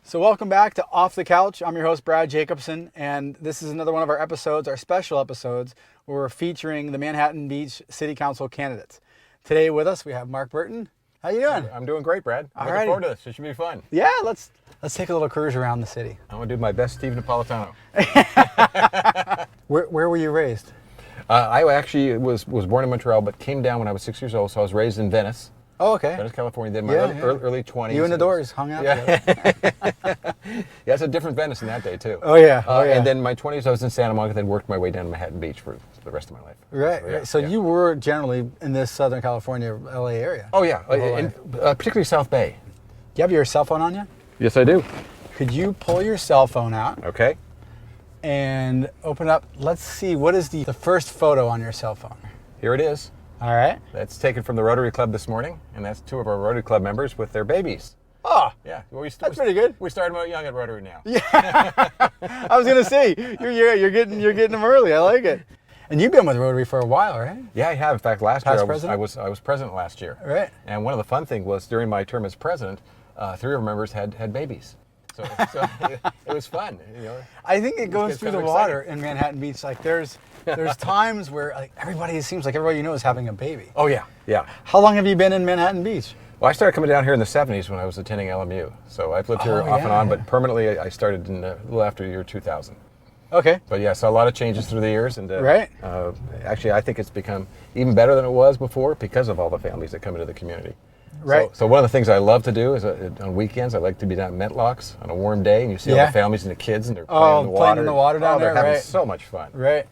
So welcome back to Off the Couch. I'm your host, Brad Jacobson, and this is another one of our episodes, our special episodes, where we're featuring the Manhattan Beach City Council candidates. Today with us, we have Mark Burton. How you doing? I'm doing great, Brad. I'm looking forward to this. It should be fun. Yeah, let's take a little cruise around the city. I'm going to do my best Steve Napolitano. Where were you raised? I actually was born in Montreal, but came down when I was 6 years old, so I was raised in Venice. Oh, okay. Venice, California. Then my early 20s. You and the Doors hung out together. Yeah, it's a different Venice in that day, too. Oh, yeah. And then my 20s, I was in Santa Monica, then worked my way down to Manhattan Beach for the rest of my life. Right. So you were generally in this Southern California, LA area. Oh, yeah. Particularly South Bay. Do you have your cell phone on you? Yes, I do. Could you pull your cell phone out? Okay. And open up. Let's see. What is the first photo on your cell phone? Here it is. All right. That's taken from the Rotary Club this morning, and that's two of our Rotary Club members with their babies. Oh, yeah. That's pretty good. We started them out young at Rotary now. Yeah. I was gonna say you're getting them early. I like it. And you've been with Rotary for a while, right? Yeah, I have. In fact, last year president? I was president last year. Right. And one of the fun things was during my term as president, three of our members had babies. So it was fun. You know. I think it goes through the water in Manhattan Beach. Like there's times where like it seems like everybody you know is having a baby. Oh yeah, yeah. How long have you been in Manhattan Beach? Well, I started coming down here in the 70s when I was attending LMU. So I've lived here off and on, but permanently I started in a little after the year 2000. Okay. But yeah, so a lot of changes through the years, and right. Actually, I think it's become even better than it was before because of all the families that come into the community. Right. So one of the things I love to do is on weekends I like to be down at Metlocks on a warm day, and you see all the families and the kids, and they're playing in the water down there. They're having so much fun. Right.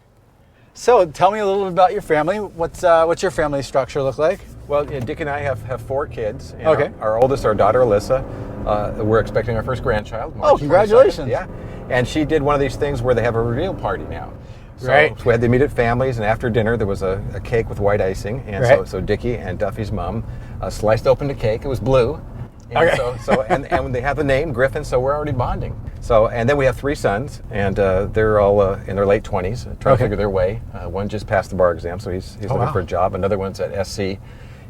So tell me a little bit about your family. What's your family structure look like? Well, Dick and I have 4 kids. And okay. Our oldest, our daughter Alyssa, we're expecting our first grandchild. March congratulations! 22nd. Yeah, and she did one of these things where they have a reveal party now. So we had the immediate families, and after dinner there was a cake with white icing, and so Dickie and Duffy's mom sliced open the cake. It was blue, and and when they have the name Griffin, so we're already bonding. So and then we have 3 sons, and they're all in their late 20s, trying to figure their way. One just passed the bar exam, so he's looking for a job. Another one's at SC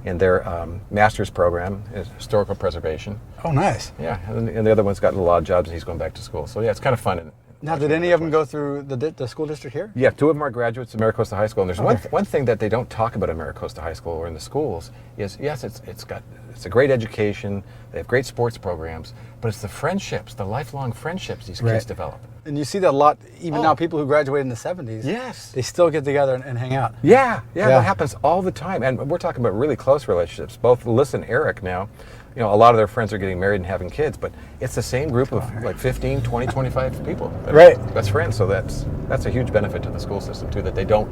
in their master's program in historical preservation. Oh, nice. Yeah, and the other one's got a lot of jobs, and he's going back to school. So yeah, it's kind of fun. Now, did any of them go through the school district here? Yeah, 2 of them are graduates of MiraCosta High School. And there's one thing that they don't talk about at MiraCosta High School or in the schools is, yes, it's a great education. They have great sports programs, but it's the friendships, the lifelong friendships these kids develop. And you see that a lot, even now, people who graduated in the 70s. Yes. They still get together and hang out. Yeah, that happens all the time. And we're talking about really close relationships. Both Alyssa and Eric now, a lot of their friends are getting married and having kids, but it's the same group of like 15, 20, 25 people. Best friends. So that's a huge benefit to the school system too, that they don't,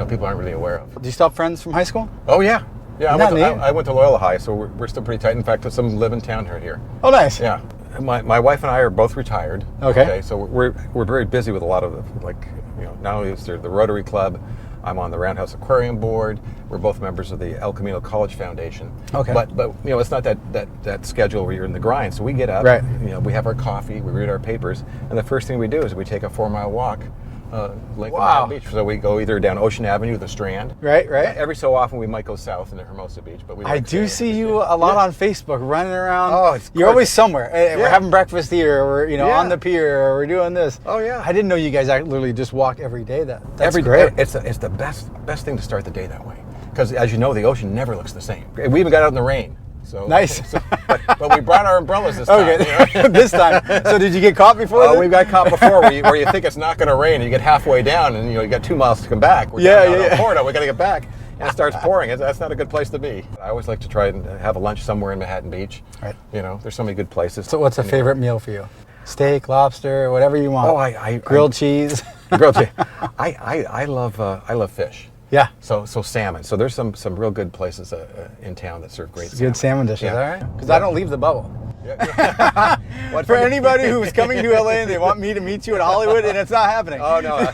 people aren't really aware of. Do you still have friends from high school? Oh yeah. Yeah, I went to Loyola High, so we're still pretty tight. In fact, some of them live in town here. Oh, nice. Yeah. My wife and I are both retired. Okay. So we're very busy with a lot of not only is there the Rotary Club, I'm on the Roundhouse Aquarium Board. We're both members of the El Camino College Foundation. Okay. But it's not that schedule where you're in the grind. So we get up. Right. We have our coffee. We read our papers, and the first thing we do is we take a 4-mile walk. Lake Manhattan Beach. So we go either down Ocean Avenue, the Strand. Right. Every so often we might go south into Hermosa Beach, but I do see you a lot on Facebook running around. Oh, you're always somewhere. Hey, we're having breakfast here, or we're on the pier, or we're doing this. Oh yeah. I didn't know you guys literally just walk every day. That's great. It's the best thing to start the day that way, because as you know, the ocean never looks the same. We even got out in the rain. So, nice. But we brought our umbrellas this time. Okay. This time. So did you get caught before? We got caught before where you think it's not going to rain, and you get halfway down, and you got 2 miles to come back. We're down Florida. We got to get back, and it starts pouring. That's not a good place to be. I always like to try and have a lunch somewhere in Manhattan Beach. Right. There's so many good places. So what's a favorite meal for you? Steak, lobster, whatever you want. Oh, grilled cheese. Grilled cheese. I love fish. Yeah. So salmon. So there's some real good places in town that serve great salmon. Good salmon dishes, all right? Because I don't leave the bubble. Yeah. For anybody who's coming to LA and they want me to meet you in Hollywood, and it's not happening. Oh no.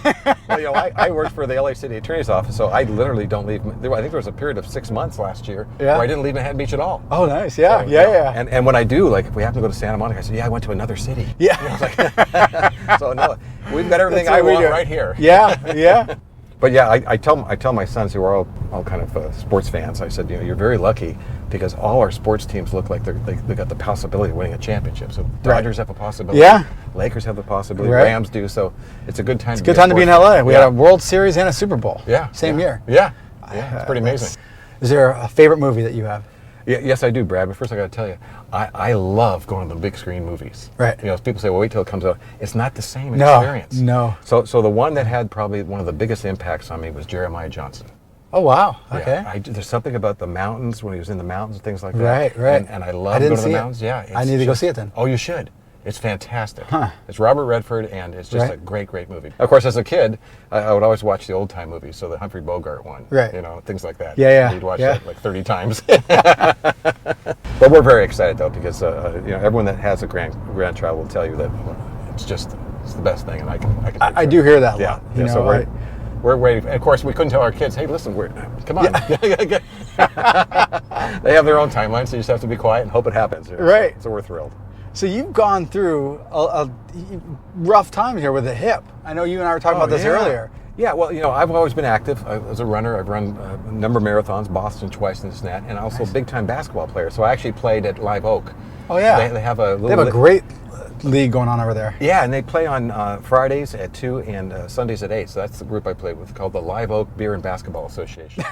I worked for the LA City Attorney's Office, so I literally don't leave. I think there was a period of 6 months last year where I didn't leave Manhattan Beach at all. Oh, nice. Yeah. So, And when I do, like if we happen to go to Santa Monica, I say, I went to another city. Yeah. So no, we've got everything I want right here. Yeah. But yeah, I tell my sons who are all kind of sports fans. I said, you're very lucky because all our sports teams look like they got the possibility of winning a championship. So Dodgers have a possibility. Yeah. Lakers have the possibility. Right. Rams do. So it's a good time. It's a good time to be in LA. We had a World Series and a Super Bowl. Yeah. Same year. Yeah. Yeah. It's pretty amazing. Is there a favorite movie that you have? Yeah, yes, I do, Brad. But first, I got to tell you, I love going to the big screen movies. Right. People say, well, wait till it comes out. It's not the same experience. No. So the one that had probably one of the biggest impacts on me was Jeremiah Johnson. Oh, wow. Okay. Yeah, there's something about the mountains when he was in the mountains and things like that. Right. And I love going to the mountains. Yeah. I need to go see it then. Oh, you should. It's fantastic. Huh. It's Robert Redford, and it's just a great movie. Of course, as a kid, I would always watch the old time movies, so the Humphrey Bogart one, right? Things like that. Yeah. You'd watch that like 30 times. But we're very excited though, because everyone that has a grandchild will tell you that it's the best thing, and I do hear that a lot. Yeah. So we're waiting. And of course, we couldn't tell our kids, hey, listen, come on. Yeah. They have their own timeline, so you just have to be quiet and hope it happens. Right. So we're thrilled. So you've gone through a rough time here with the hip. I know you and I were talking about this earlier. Yeah, well, I've always been active as a runner. I've run a number of marathons, Boston twice and this and that, and also a big-time basketball player. So I actually played at Live Oak. Oh, yeah. They have a great league going on over there. Yeah, and they play on Fridays at 2 and Sundays at 8. So that's the group I played with, called the Live Oak Beer and Basketball Association.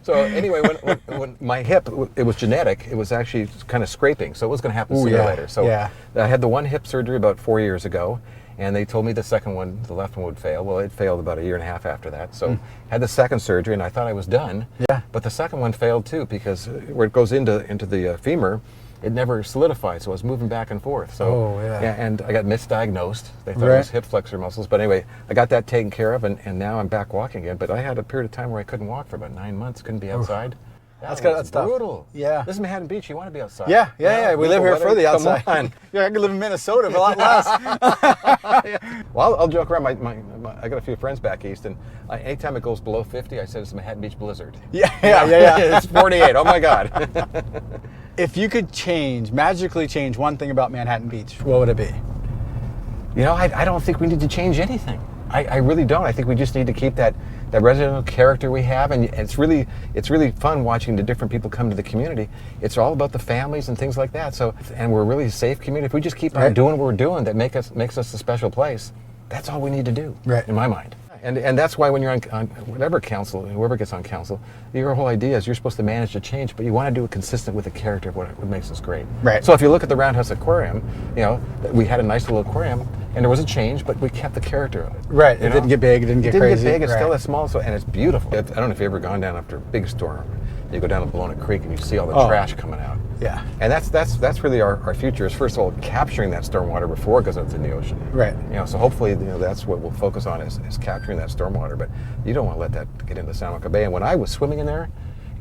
So anyway, when my hip, it was genetic. It was actually kind of scraping, so it was going to happen sooner or later. So I had the one hip surgery about 4 years ago, and they told me the second one, the left one, would fail. Well, it failed about a year and a half after that. So had the second surgery, and I thought I was done. Yeah. But the second one failed too, because where it goes into the femur, it never solidified, so I was moving back and forth. So and I got misdiagnosed. They thought it was hip flexor muscles. But anyway, I got that taken care of, and now I'm back walking again. But I had a period of time where I couldn't walk for about 9 months, couldn't be outside. That's brutal. Yeah. This is Manhattan Beach. You want to be outside. Yeah. We live here for the outside. Come on. Yeah, I could live in Minnesota for a lot less. Well, I'll joke around. I got a few friends back east, and anytime it goes below 50, I said it's a Manhattan Beach blizzard. Yeah. It's 48. Oh my God. If you could magically change one thing about Manhattan Beach, what would it be? I don't think we need to change anything. I really don't. I think we just need to keep that residential character we have, and it's really fun watching the different people come to the community. It's all about the families and things like that. So, and we're a really safe community. If we just keep on doing what we're doing, that makes us a special place. That's all we need to do, in my mind. And that's why when you're on whatever council, whoever gets on council, your whole idea is you're supposed to manage the change, but you want to do it consistent with the character of what makes us great. Right. So if you look at the Roundhouse Aquarium, we had a nice little aquarium, and there was a change, but we kept the character of it. Right. It didn't get big. It didn't get crazy. It didn't get big. It's still that small, and it's beautiful. I don't know if you've ever gone down after a big storm. You go down to Bologna Creek and you see all the trash coming out. Yeah. And that's really our future, is first of all capturing that stormwater before it goes out in the ocean. Right. So hopefully that's what we'll focus on is capturing that stormwater. But you don't want to let that get into San Monica Bay. And when I was swimming in there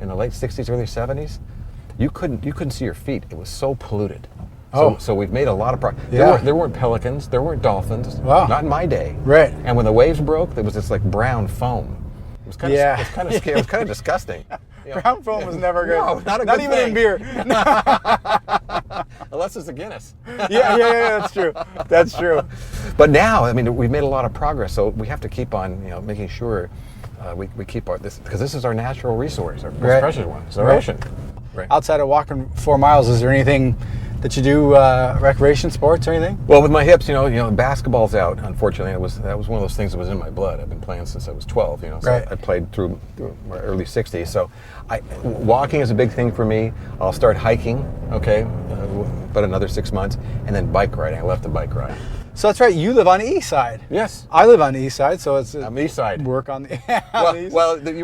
in the late 60s, early 70s, you couldn't see your feet. It was so polluted. So we've made a lot of progress. Yeah. There weren't pelicans. There weren't dolphins. Wow. Not in my day. Right. And when the waves broke, there was this like brown foam. It was kind of scary. It was kind of disgusting. Brown foam was never good. No, not even in beer. Unless it's a Guinness. Yeah, that's true. But now, we've made a lot of progress, so we have to keep on, making sure we keep this, because this is our natural resource, our most precious one. It's our ocean. Right. Outside of walking 4 miles, is there anything that you do, recreation, sports, or anything? Well, with my hips, basketball's out. Unfortunately, that was one of those things that was in my blood. I've been playing since I was 12. So I played through my early 60s. So, walking is a big thing for me. I'll start hiking. Okay, but another 6 months, and then bike riding. I left the bike ride. So that's right. You live on the east side. Yes. I live on the east side, so it's on the east side. Work on the.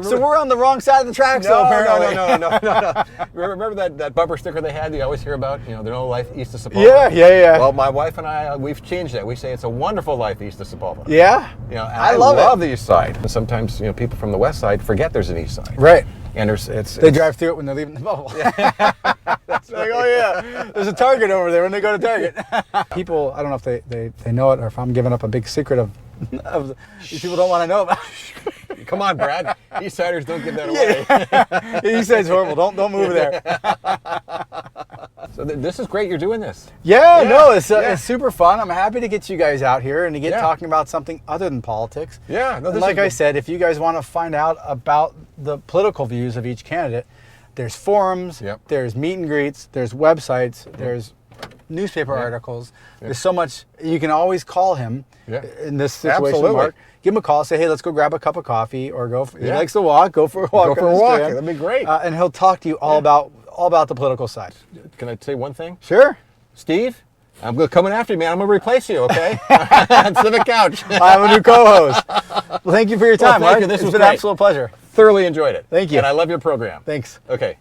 So we're on the wrong side of the tracks, though. Apparently. No. Remember that bumper sticker they had? You always hear about. There's no life east of Sepulveda. Yeah. Well, my wife and I, we've changed that. We say it's a wonderful life east of Sepulveda. Yeah. And I love the east side. And sometimes people from the west side forget there's an east side. Right. And they drive through it when they're leaving the bubble. That's like, oh yeah, there's a Target over there when they go to Target. People, I don't know if they know it, or if I'm giving up a big secret of these people don't want to know about. Come on, Brad. Eastsiders don't give that away. East side's horrible. Don't move there. So this is great. You're doing this. Yeah, no, it's super fun. I'm happy to get you guys out here and to get talking about something other than politics. Yeah. No, and like I said, if you guys want to find out about the political views of each candidate, there's forums, there's meet and greets, there's websites, there's newspaper articles. There's so much. You can always call him in this situation, Absolutely. Mark. Give him a call. Say, hey, let's go grab a cup of coffee, or go. He likes to walk. Go for a walk. Go for a walk. That'd be great. And he'll talk to you all about the political side. Can I say one thing? Sure. Steve, I'm coming after you, man. I'm going to replace you, okay? Civic Couch. I have a new co-host. Well, thank you for your time, Well, thank Mark. you. This it's was been great. an absolute pleasure. Thoroughly enjoyed it. Thank you. And I love your program. Thanks. Okay.